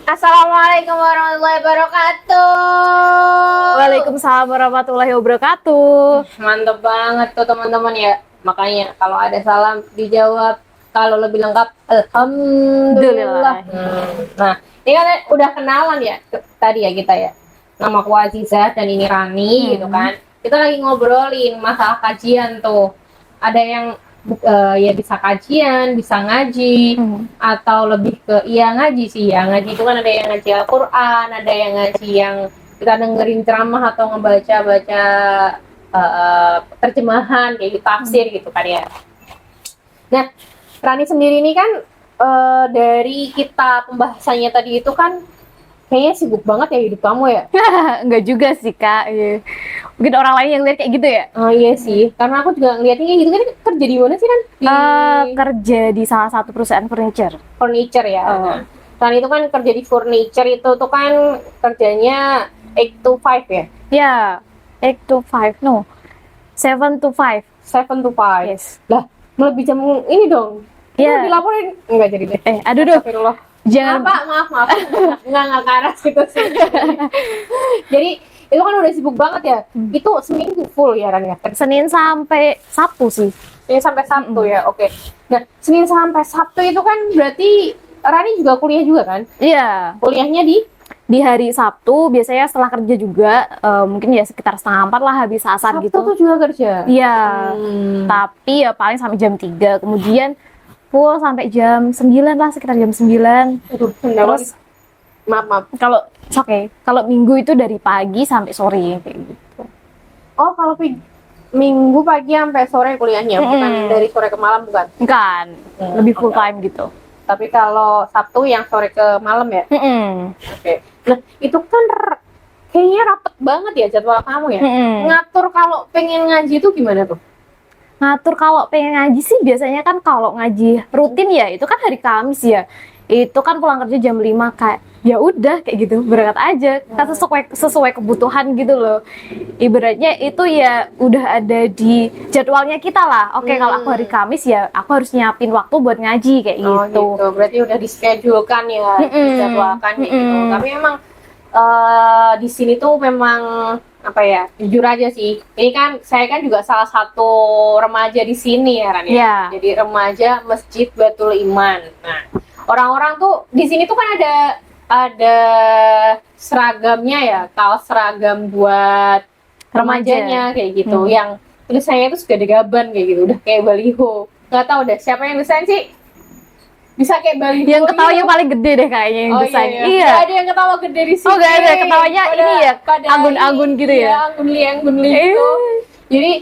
Assalamualaikum warahmatullahi wabarakatuh. Waalaikumsalam warahmatullahi wabarakatuh. Mantap banget tuh teman-teman ya. Makanya kalau ada salam dijawab, kalau lebih lengkap alhamdulillah. Nah, ini kan udah kenalan ya tadi ya kita ya. Nama aku Aziza dan ini Rani gitu kan. Kita lagi ngobrolin masalah kajian tuh. Ada yang ya bisa kajian, bisa ngaji, atau lebih ke iya ngaji sih ya. Ngaji itu kan ada yang ngaji Al-Quran, ada yang ngaji yang kita dengerin ceramah atau ngebaca-baca terjemahan kayak gitu, tafsir gitu kan ya. Nah, Rani sendiri ini kan dari kita pembahasannya tadi itu kan kayaknya sibuk banget ya hidup kamu ya. Enggak juga sih Kak. Mungkin orang lain yang lihat kayak gitu ya. Oh iya sih, karena aku juga ngeliatnya kayak gitu kan. Kerja di mana sih kan? Di Kerja di salah satu perusahaan furniture. furniture ya. Nah, itu kan kerja di furniture itu tuh kan kerjanya 8 to 5 ya? Ya, 8 to 5. No, 7 to 5. 7 to 5. Yes. Lah, melebihi jam ini dong. Iya. Dilaporin enggak jadi deh. Aduh dong. Astagfirullah. Jangan. Maaf. Enggak karas gitu sih. Jadi itu kan udah sibuk banget ya. Itu seminggu full ya Ran ya. Senin sampai Sabtu sih. Senin sampai Sabtu ya. Oke. Nah, Senin sampai Sabtu itu kan berarti Rani juga kuliah juga kan? Iya. Kuliahnya Di hari Sabtu biasanya setelah kerja juga mungkin ya sekitar 3:30 lah habis asar Sabtu gitu. tuh juga kerja. Iya. Tapi ya paling sampai jam 3. Kemudian full sampai jam 9 lah, sekitar jam 9. Aduh, Terus maaf. kalau kalau minggu itu dari pagi sampai sore kayak gitu. Oh, kalau minggu pagi sampai sore kuliahnya, bukan dari sore ke malam bukan? Kan, lebih full time gitu. Tapi kalau Sabtu yang sore ke malam ya? Oke. Nah, itu kan kayaknya rapet banget ya jadwal kamu ya? Ngatur kalau pengen ngaji itu gimana tuh? Ngatur kalau pengen ngaji sih biasanya kan kalau ngaji rutin ya itu kan hari Kamis ya. Itu kan pulang kerja jam 5 kayak ya udah kayak gitu berangkat aja kan sesuai kebutuhan gitu loh. Ibaratnya itu ya udah ada di jadwalnya kita lah. Oke, kalau aku hari Kamis ya aku harus nyiapin waktu buat ngaji kayak gitu. Gitu. Berarti udah dischedulekan ya, dijadwalkan kayak gitu. Tapi emang di sini tuh memang apa ya, jujur aja sih, ini kan saya kan juga salah satu remaja di sini ya Ran ya. Yeah. Jadi remaja Masjid Batul Iman. Nah, orang-orang tuh di sini tuh kan ada seragamnya ya, kaos seragam buat remajanya kayak gitu, yang tulisannya itu sudah degaban kayak gitu, udah kayak baliho. Nggak tahu deh siapa yang desain sih, bisa kayak baliho. Yang ketawanya paling gede deh kayaknya yang desain. Iya. Gak ada yang ketawa gede di sini. Oh, gak ada, ketawanya ini ya, anggun-anggun gitu ya. Iya, anggun gitu. Jadi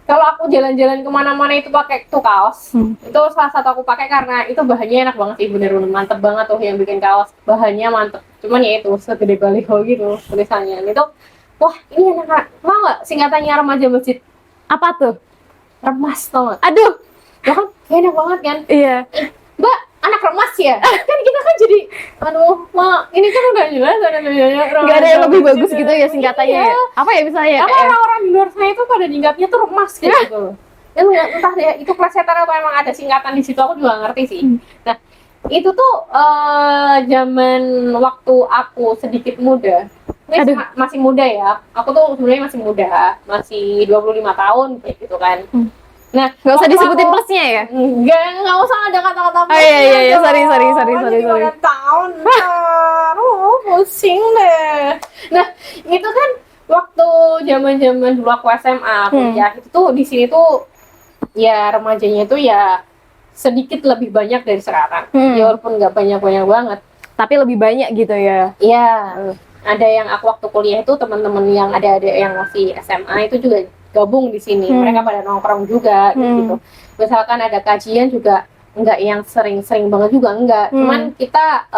kalau aku jalan-jalan kemana-mana itu pakai tuh kaos. Itu salah satu aku pakai karena itu bahannya enak banget sih, bener-bener mantep banget tuh yang bikin kaos. Bahannya mantep. Cuman ya itu segede baliho gitu tulisannya. Itu wah, ini enak. Mau nggak singkatannya remaja masjid? Apa tuh? Remas, tau nggak? Aduh, Ya kan, enak banget kan? iya. Mbak, anak remas ya? Kan kita kan jadi, aduh, ini kan udah jelas, Gak ada yang lebih bagus gitu ya singkatannya ya? Apa ya misalnya? Apa orang-orang di luar sana itu pada nyingkatnya tuh remas gitu. Ya entah deh, itu plesetan atau emang ada singkatan di situ, aku juga ngerti sih. Nah, itu tuh zaman waktu aku sedikit muda. Ini masih muda ya. Aku tuh sebenarnya masih muda, masih 25 tahun kayak gitu kan. Nah, Gak usah disebutin plusnya ya? Nggak usah ada kata-kata Oh iya, sorry. tahun, pusing deh. Nah, itu kan waktu zaman dulu aku SMA kuliah itu tuh di sini tuh ya remajanya itu ya sedikit lebih banyak dari sekarang. Ya walaupun nggak banyak-banyak banget, tapi lebih banyak gitu ya? Iya. Ada yang aku waktu kuliah itu teman-teman yang ada yang masih SMA itu juga gabung di sini. Mereka pada nongkrong juga gitu. Misalkan ada kajian juga enggak yang sering-sering banget juga enggak. Cuman kita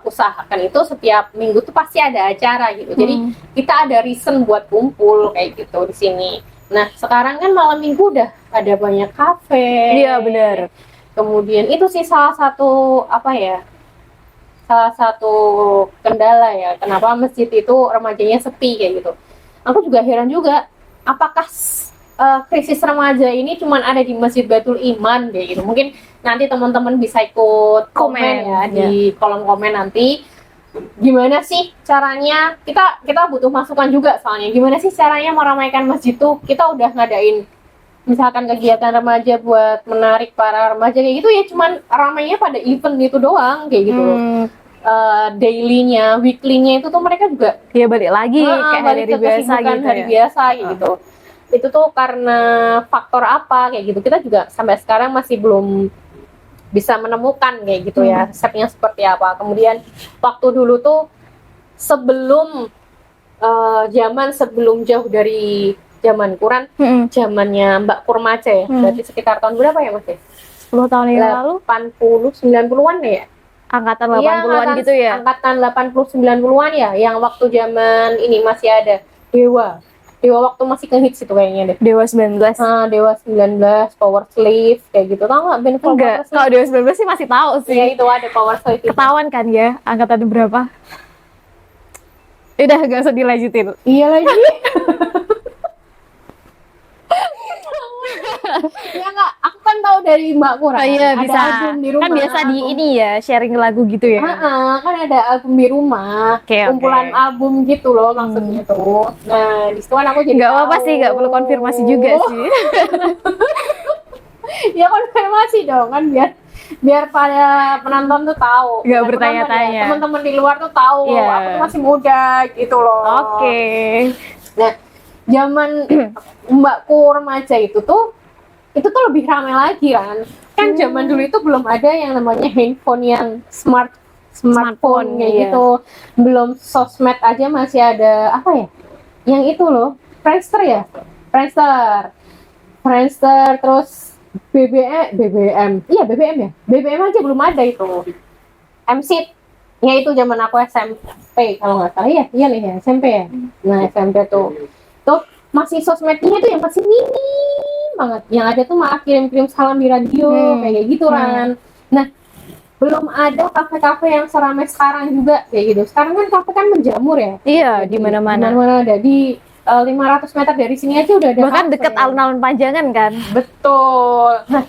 usahakan itu setiap minggu tuh pasti ada acara gitu. Jadi kita ada reason buat kumpul kayak gitu di sini. Nah, sekarang kan malam minggu udah ada banyak kafe. Iya, benar. Kemudian itu sih salah satu salah satu kendala ya, kenapa masjid itu remajanya sepi kayak gitu. Aku juga heran juga, apakah krisis remaja ini cuma ada di Masjid Batul Iman kayak gitu. Mungkin nanti teman-teman bisa ikut komen Komen, ya di kolom komen nanti. Gimana sih caranya? Kita butuh masukan juga soalnya. Gimana sih caranya meramaikan masjid tuh? Kita udah ngadain misalkan kegiatan remaja buat menarik para remaja kayak gitu ya, cuman ramainya pada event itu doang kayak gitu. Dailynya, weekly-nya itu tuh mereka juga Ya balik lagi kayak balik hari ke biasa kesibukan gitu hari ya. biasa kayak gitu. Itu tuh karena faktor apa kayak gitu. Kita juga sampai sekarang masih belum bisa menemukan kayak gitu ya, resepnya seperti apa. Kemudian waktu dulu tuh sebelum zaman sebelum jauh dari zaman Quran, zamannya Mbak Kurmaca ya. Berarti sekitar tahun berapa ya Mas? 10 tahun yang lalu 80 90-an ya? angkatan Iya, 80-an gitu ya. Angkatan 80 90-an ya, yang waktu zaman ini masih ada Dewa. Dewa waktu masih ngehits itu kayaknya deh. Dewa 19. Dewa 19, Power Slave kayak gitu. Tahu nggak band Power Enggak, Slave? kalau Dewa 19 sih masih tahu sih. Iya, itu ada Power Slave itu. Ketahuan kan ya angkatan berapa? Udah gak usah dilanjutin. Iya lagi. Ya nggak, aku kan tahu dari Mbak Kurang. Oh iya Ada bisa. album di rumah. Kan biasa di ini ya sharing lagu gitu ya. Kan ada album di rumah, Oke, kumpulan album gitu loh maksudnya tuh. Nah, di situ kan aku jadi Nggak apa-apa tahu. sih, nggak perlu konfirmasi juga sih. Ya konfirmasi dong kan biar pada penonton tuh tahu. Nggak Nah, bertanya-tanya. ya, teman-teman di luar tuh tahu Iya. aku tuh masih muda gitu loh. Oke. Nah, zaman mbakku remaja itu tuh lebih ramai lagi kan. Kan zaman dulu itu belum ada yang namanya handphone yang smartphone kayak iya. gitu. Belum sosmed aja masih ada apa ya? Yang itu loh, Friendster ya? Friendster terus BBM. Iya, BBM ya. BBM aja belum ada itu. MC ya itu zaman aku SMP kalau nggak salah iya nih ya SMP ya. Nah SMP tuh masih sosmednya tuh yang masih minim banget. Yang ada tuh malah kirim-kirim salam di radio kayak gitu kan. Nah belum ada kafe-kafe yang seramai sekarang juga kayak gitu. Sekarang kan kafe kan menjamur ya. Iya, di mana-mana. Mana ada di 500 meter dari sini aja udah ada. Bahkan kafe. deket alun-alun Panjangan kan. Betul. Nah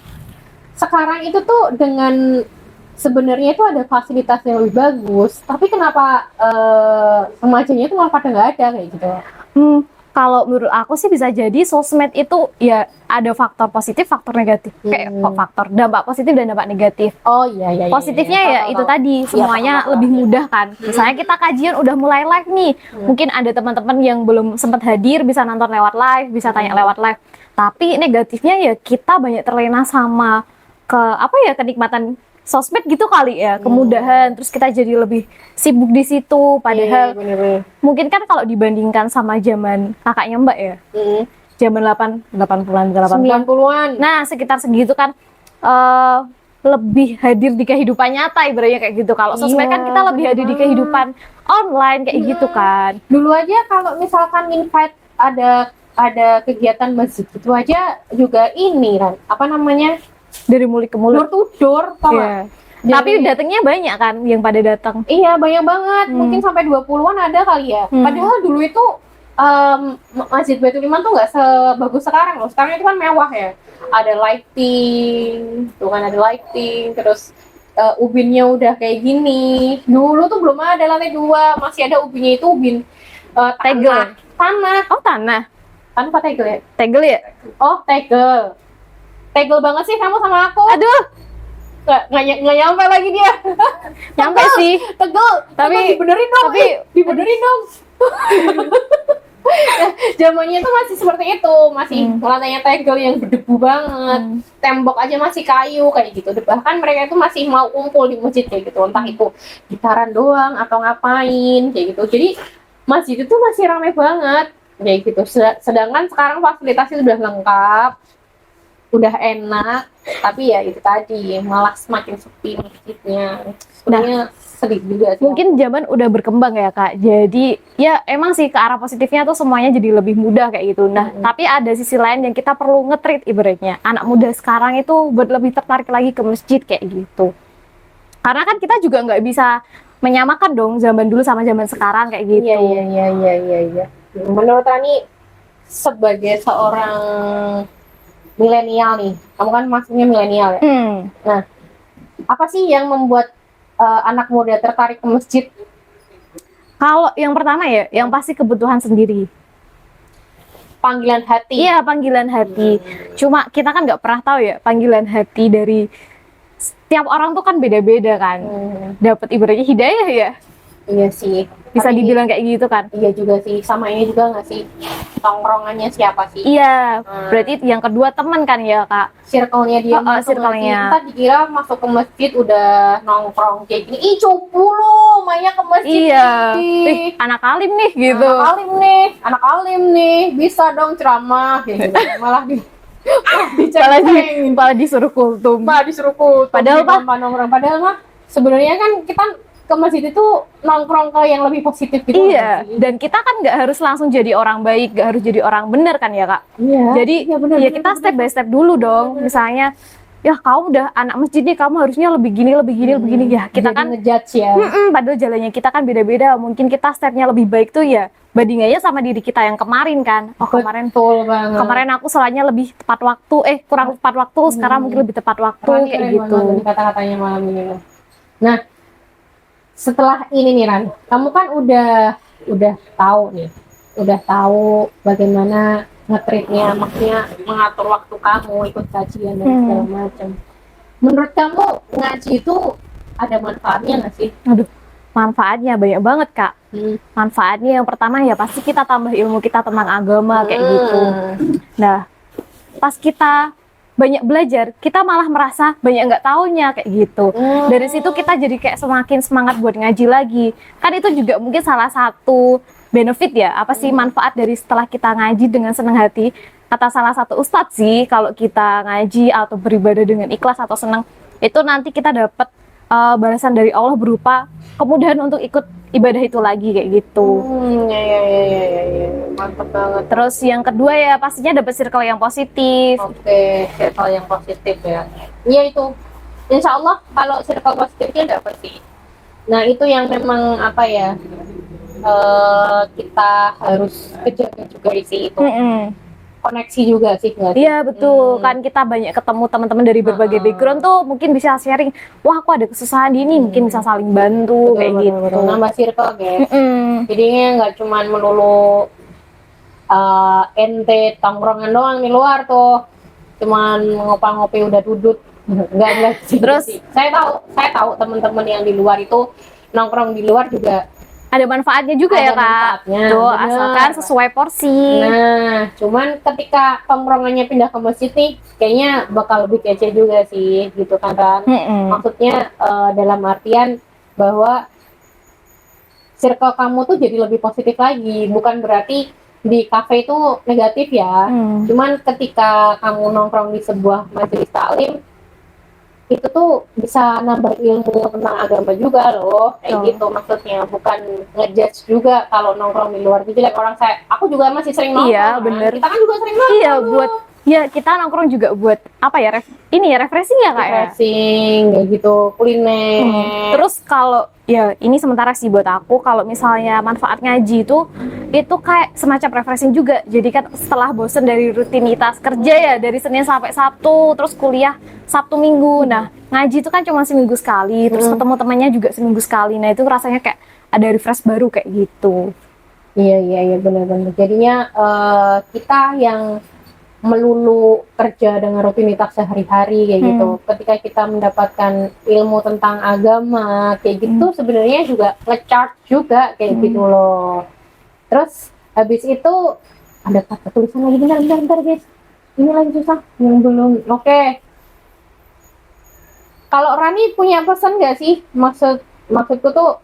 sekarang itu tuh dengan sebenarnya itu ada fasilitas yang lebih bagus, tapi kenapa remajanya itu malah pada nggak ada kayak gitu? Kalau menurut aku sih bisa jadi sosmed itu ya ada faktor positif, faktor negatif. Kayak faktor dampak positif dan dampak negatif. Oh iya. Positifnya ya itu tadi semuanya lebih mudah kan. Misalnya kita kajian udah mulai live nih, mungkin ada teman-teman yang belum sempat hadir bisa nonton lewat live, bisa tanya lewat live. Tapi negatifnya ya kita banyak terlena sama kenikmatan sosmed gitu kali ya, kemudahan, terus kita jadi lebih sibuk di situ, padahal mungkin kan kalau dibandingkan sama zaman kakaknya Mbak ya, zaman 80-an, 90-an. Nah, sekitar segitu kan lebih hadir di kehidupan nyata ibaratnya kayak gitu. Kalau sosmed kan kita lebih hadir di kehidupan online kayak gitu kan. Dulu aja kalau misalkan invite ada kegiatan masjid itu aja juga ini kan, apa namanya? Dari mulut ke mulut. Door to door, tau Iya. Tapi datangnya banyak kan yang pada datang. Iya, banyak banget. Mungkin sampai 20-an ada kali ya. Padahal dulu itu Masjid Baitul Iman tuh nggak sebagus sekarang loh. Sekarang itu kan mewah ya. Ada lighting, terus ubinnya udah kayak gini. Dulu tuh belum ada lantai 2, masih ada ubinnya itu ubin Tegel. Tanah. Oh, tanah. Tanpa tegel ya? Tegel ya? Oh, tegel. Tegel banget sih kamu sama aku. Aduh, nggak nyampe lagi dia. nyampe sih. Tegel. Tapi dibenerin dong. Dibenerin dong. Zamannya itu masih seperti itu, masih lantainya tegel yang berdebu banget. Tembok aja masih kayu kayak gitu. Bahkan mereka itu masih mau kumpul di masjid kayak gitu. Entah itu gitaran doang atau ngapain kayak gitu. Jadi masjid itu masih ramai banget kayak gitu. Sedangkan sekarang fasilitasnya sudah lengkap, udah enak, tapi ya itu tadi malah semakin sepi masjidnya. Sebenarnya sedih juga sih. Mungkin zaman udah berkembang ya Kak, jadi ya emang sih ke arah positifnya tuh semuanya jadi lebih mudah kayak gitu. Nah tapi ada sisi lain yang kita perlu nge-treat ibaratnya anak muda sekarang itu buat lebih tertarik lagi ke masjid kayak gitu, karena kan kita juga nggak bisa menyamakan dong zaman dulu sama zaman sekarang kayak gitu. Iya. Menurut Rani sebagai seorang milenial nih, kamu kan maksudnya milenial ya. Nah, apa sih yang membuat anak muda tertarik ke masjid? Kalau yang pertama ya, yang pasti kebutuhan sendiri. Panggilan hati. Iya, panggilan hati. Cuma kita kan nggak pernah tahu ya panggilan hati dari setiap orang tuh kan beda-beda kan. Dapat ibaratnya hidayah ya. Iya sih. Bisa Tapi dibilang kayak gitu kan. iya juga sih. Sama ini juga nggak sih? Tongkrongannya siapa sih? Iya, berarti yang kedua teman kan ya, Kak. Circle-nya dia masuk circle-nya. Kita dikira masuk ke masjid udah nongkrong kayak gini. Ih, cupu lo, mainnya ke masjid. Iya. Anak alim nih gitu. Anak alim nih, bisa dong ceramah kayak gitu. Malah malah disuruh kultum. Padahal mah sebenarnya kan kita ke masjid itu nongkrong ke yang lebih positif gitu. Iya, dan kita kan nggak harus langsung jadi orang baik, nggak harus jadi orang benar kan ya, Kak? Iya. Jadi ya kita step by step dulu dong. Misalnya, ya kamu udah anak masjid nih, kamu harusnya lebih gini ya. Kita jadi kan ngejudge ya. Padahal jalannya kita kan beda-beda. Mungkin kita stepnya lebih baik tuh ya bandingannya sama diri kita yang kemarin kan. Oh, Betul banget. Kemarin aku salahnya lebih tepat waktu, kurang tepat waktu, sekarang mungkin lebih tepat waktu kayak gitu. Kata-katanya malam ini. Nah, setelah ini nih Ran, kamu kan udah tahu bagaimana nge-treatnya, maksudnya mengatur waktu kamu, ikut kajian dan segala macam. Menurut kamu ngaji itu ada manfaatnya nggak sih? Aduh, manfaatnya banyak banget Kak. Manfaatnya yang pertama ya pasti kita tambah ilmu kita tentang agama kayak gitu. Nah, pas kita banyak belajar, kita malah merasa banyak nggak taunya kayak gitu. Dari situ kita jadi kayak semakin semangat buat ngaji lagi. Kan itu juga mungkin salah satu benefit ya, apa sih manfaat dari setelah kita ngaji dengan senang hati. Kata salah satu ustadz sih, kalau kita ngaji atau beribadah dengan ikhlas atau senang, itu nanti kita dapat balasan dari Allah berupa kemudahan untuk ikut ibadah itu lagi kayak gitu. Ya. Mantap banget. Terus yang kedua ya pastinya dapat circle yang positif. Oke, circle yang positif ya. Iya itu. Insya Allah kalau circle positifnya dapat sih. Nah itu yang memang apa ya, kita harus kejar juga sih itu. Koneksi juga sih nggak sih? Iya betul, kan kita banyak ketemu teman-teman dari berbagai background tuh mungkin bisa sharing, wah aku ada kesusahan di ini, mungkin bisa saling bantu kayak gitu. Nambah circle guys. Jadinya nggak cuman melulu ente tongkrongan doang di luar tuh, cuman ngopi udah duduk, nggak sih. Terus saya tahu teman-teman yang di luar itu nongkrong di luar juga ada manfaatnya juga ya Kak. Tuh, asalkan sesuai porsi. Nah, cuman ketika tongkrongannya pindah ke masjid nih, kayaknya bakal lebih kece juga sih, gitu kan Ran. Maksudnya dalam artian bahwa circle kamu tuh jadi lebih positif lagi, bukan berarti di kafe itu negatif ya. Cuman ketika kamu nongkrong di sebuah majelis taklim, itu tuh bisa nambah ilmu tentang agama juga loh, kayak gitu maksudnya, bukan ngejudge juga kalau nongkrong di luar itu jelek. Aku juga masih sering nongkrong. Iya bener. Kita kan juga sering nongkrong. Iya kita nongkrong juga buat apa ya, refreshing ya Kak ya. Refreshing kayak gitu, kuliner. Terus kalau ya ini sementara sih buat aku, kalau misalnya manfaat ngaji itu kayak semacam refreshing juga. Jadi kan setelah bosen dari rutinitas kerja ya, dari Senin sampai Sabtu, terus kuliah Sabtu Minggu. Nah, ngaji itu kan cuma seminggu sekali, terus ketemu temannya juga seminggu sekali. Nah, itu rasanya kayak ada refresh baru kayak gitu. Iya benar-benar. Jadinya kita yang melulu kerja dengan rutinitas sehari-hari kayak gitu, ketika kita mendapatkan ilmu tentang agama kayak gitu, sebenarnya juga nge-charge juga kayak gitu loh. Terus habis itu ada kata tulisan lagi, bentar guys, ini lagi susah yang belum. Oke. Kalau Rani punya pesan nggak sih? Maksudku tuh,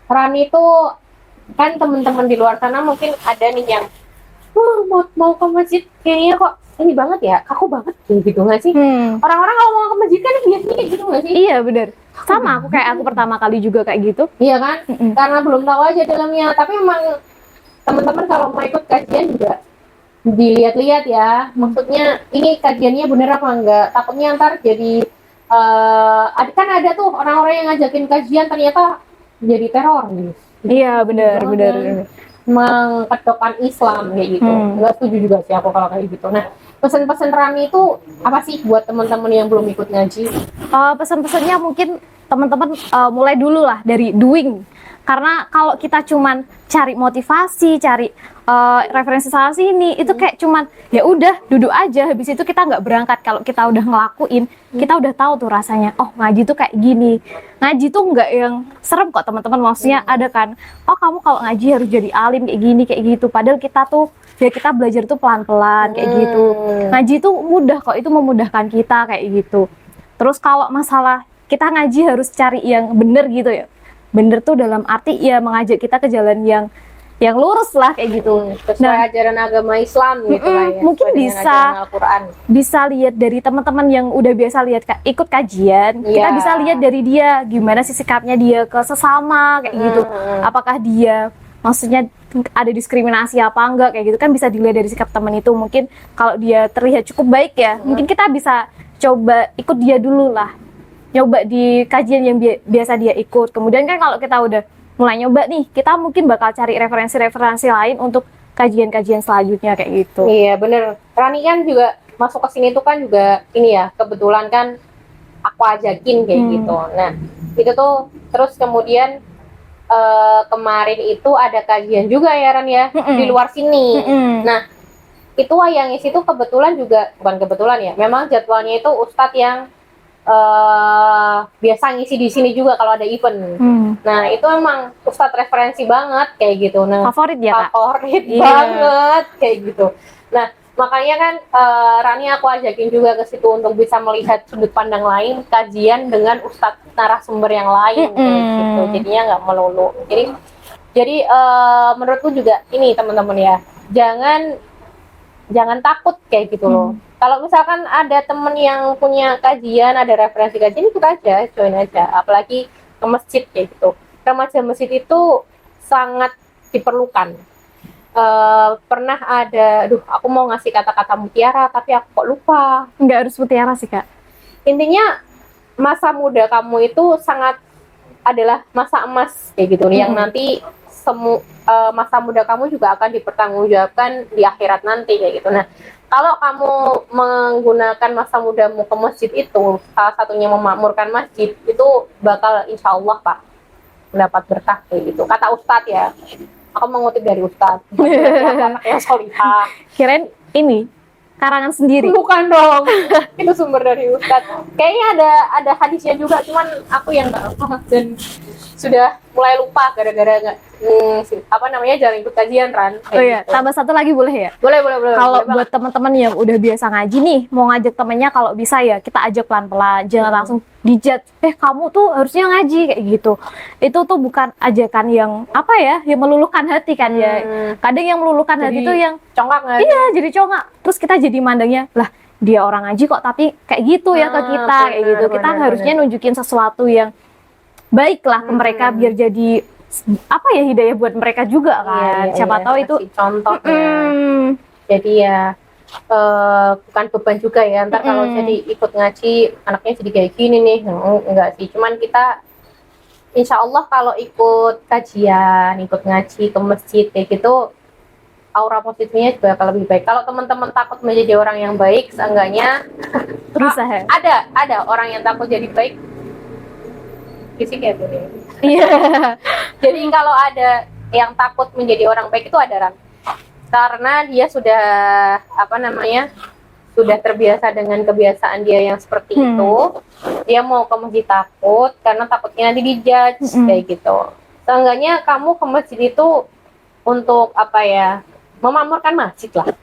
Rani tuh kan teman-teman di luar sana mungkin ada nih yang mau ke masjid kayaknya kok ini banget ya, kaku banget gitu nggak sih? Orang-orang kalau mau ke masjid kan biasanya gitu nggak sih? Iya bener, sama aku pertama kali juga kayak gitu. Iya kan? Karena belum tahu aja dalamnya. Tapi emang teman-teman kalau mau ikut kajian juga dilihat-lihat ya, maksudnya ini kajiannya bener apa enggak, takutnya ntar jadi kan ada tuh orang-orang yang ngajakin kajian ternyata jadi teror nih. Iya bener. Mengkedokkan Islam kayak gitu. Nggak setuju juga sih aku kalau kayak gitu. Nah, pesan-pesan Rani itu apa sih buat teman-teman yang belum ikut ngaji? Pesan-pesannya mungkin teman-teman mulai dulu lah dari doing. Karena kalau kita cuman cari motivasi, cari referensi sana sini, itu kayak cuman ya udah duduk aja. Habis itu kita nggak berangkat. Kalau kita udah ngelakuin, kita udah tahu tuh rasanya. Oh, ngaji tuh kayak gini. Ngaji tuh nggak yang serem kok teman-teman. Maksudnya ada kan, oh kamu kalau ngaji harus jadi alim kayak gini kayak gitu. Padahal kita tuh ya kita belajar tuh pelan-pelan kayak gitu. Ngaji tuh mudah kok, itu memudahkan kita kayak gitu. Terus kalau masalah kita ngaji harus cari yang bener gitu ya. Bener tuh dalam arti ya mengajak kita ke jalan yang lurus lah kayak gitu. Sesuai ajaran agama Islam gitu lah ya. Mungkin sesuai dengan ajaran Al-Quran. bisa lihat dari teman-teman yang udah biasa lihat ikut kajian. Kita bisa lihat dari dia gimana sih sikapnya dia ke sesama kayak gitu. Apakah dia maksudnya ada diskriminasi apa enggak kayak gitu, kan bisa dilihat dari sikap teman itu. Mungkin kalau dia terlihat cukup baik ya, mungkin kita bisa coba ikut dia dulu lah. Nyoba di kajian yang biasa dia ikut. Kemudian kan kalau kita udah mulai nyoba nih, kita mungkin bakal cari referensi-referensi lain untuk kajian-kajian selanjutnya kayak gitu. Iya bener. Rani kan juga masuk ke sini tuh kan juga ini ya, kebetulan kan aku ajakin kayak gitu. Nah itu tuh terus kemudian kemarin itu ada kajian juga ya Ran ya, di luar sini. Nah itu yang isi tuh kebetulan juga, bukan kebetulan ya, memang jadwalnya itu ustadz yang biasa ngisi di sini juga kalau ada event. Nah itu emang ustadz referensi banget kayak gitu. Nah favorit ya Kak? Favorit banget kayak gitu. Nah makanya kan Rani aku ajakin juga ke situ untuk bisa melihat sudut pandang lain, kajian dengan ustadz narasumber yang lain kayak gitu. Jadinya nggak melulu. Jadi menurutku juga ini teman-teman ya, jangan takut kayak gitu loh. Kalau misalkan ada temen yang punya kajian, ada referensi kajian, ikut aja, join aja. Apalagi ke masjid kayak gitu. Remaja masjid itu sangat diperlukan. Pernah ada, aku mau ngasih kata-kata mutiara, tapi aku kok lupa. Nggak harus mutiara sih Kak. Intinya masa muda kamu itu adalah masa emas kayak gitu, yang nanti masa muda kamu juga akan dipertanggungjawabkan di akhirat nanti kayak gitu. Nah, kalau kamu menggunakan masa mudamu ke masjid itu, salah satunya memakmurkan masjid, itu bakal insya Allah Pak mendapat berkah kayak gitu. Kata Ustadz ya, aku mengutip dari Ustadz. Anak yang solihah. Kirain ini karangan sendiri. Bukan dong, itu sumber dari Ustadz. Kayaknya ada hadisnya juga, cuman aku yang nggak hafal dan sudah mulai lupa gara-gara jarang ikut kajian Ran. Oh iya, gitu. Tambah satu lagi boleh ya? Boleh. Kalau buat teman-teman yang udah biasa ngaji nih, mau ngajak temennya, kalau bisa ya kita ajak pelan-pelan, jangan langsung dijudge. Kamu tuh harusnya ngaji kayak gitu. Itu tuh bukan ajakan yang yang meluluhkan hati kan ya. Kadang yang meluluhkan hati itu yang congkak kan? Iya, jadi congkak. Terus kita jadi mandangnya, lah dia orang ngaji kok tapi kayak gitu ya ke kita kayak gitu. Kita harusnya nunjukin sesuatu yang baik lah ke mereka biar jadi hidayah buat mereka juga kan. Siapa tahu itu contoh ya. Jadi ya bukan beban juga ya, ntar kalau jadi ikut ngaji anaknya jadi kayak gini nih. Enggak sih, cuman kita insya Allah kalau ikut kajian, ikut ngaji ke masjid kayak gitu, aura positifnya juga akan lebih baik. Kalau teman-teman takut menjadi orang yang baik, seenggaknya berusaha. Ada orang yang takut jadi baik, fisik ya tuh nih. Iya. Jadi kalau ada yang takut menjadi orang baik itu ada Ran. Karena dia sudah sudah terbiasa dengan kebiasaan dia yang seperti itu. Dia mau ke masjid takut karena takutnya nanti dijudge kayak gitu. Seenggaknya kamu ke masjid itu untuk memakmurkan masjid lah.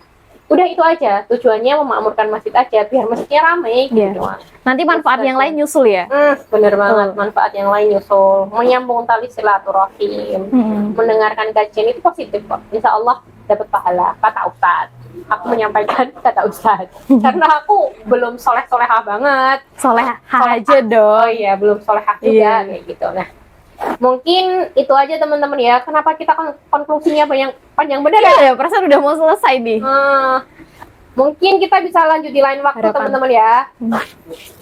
Udah itu aja, tujuannya memakmurkan masjid aja biar masjidnya ramai gitu. Nanti manfaat yang lain nyusul ya. Bener banget, manfaat yang lain nyusul. Menyambung tali silaturahim, mendengarkan kajian itu positif kok. Insya Allah dapat pahala, kata Ustadz. Aku menyampaikan kata Ustadz. Karena aku belum soleh-solehah banget. Solehah aja dong. Oh iya, belum solehah juga kayak gitu. Nah, mungkin itu aja teman-teman ya. Kenapa kita konklusinya panjang bener ya? Perasaan udah mau selesai nih. Mungkin kita bisa lanjut di lain waktu teman-teman ya.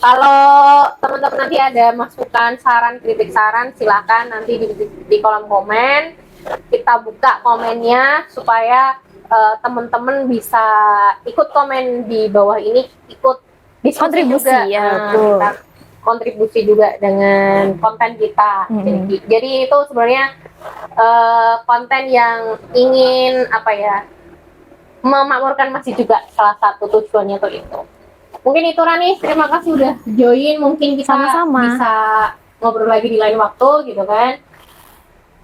Kalau teman-teman nanti ada masukan, saran, kritik saran, silakan nanti di kolom komen. Kita buka komennya supaya teman-teman bisa ikut komen di bawah ini, ikut diskusi Kontribusi, juga. ya, Nah, betul. kita kontribusi juga dengan konten kita. Jadi itu sebenarnya konten yang ingin apa ya, memakmurkan masjid juga, salah satu tujuannya tuh itu. Mungkin itu Rani, terima kasih udah join. Mungkin kita Sama-sama. bisa ngobrol lagi di lain waktu gitu kan.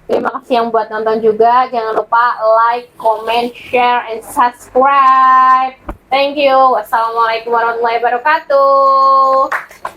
Terima kasih yang buat nonton juga. Jangan lupa like, comment, share, and subscribe. Thank you. Wassalamualaikum warahmatullahi wabarakatuh.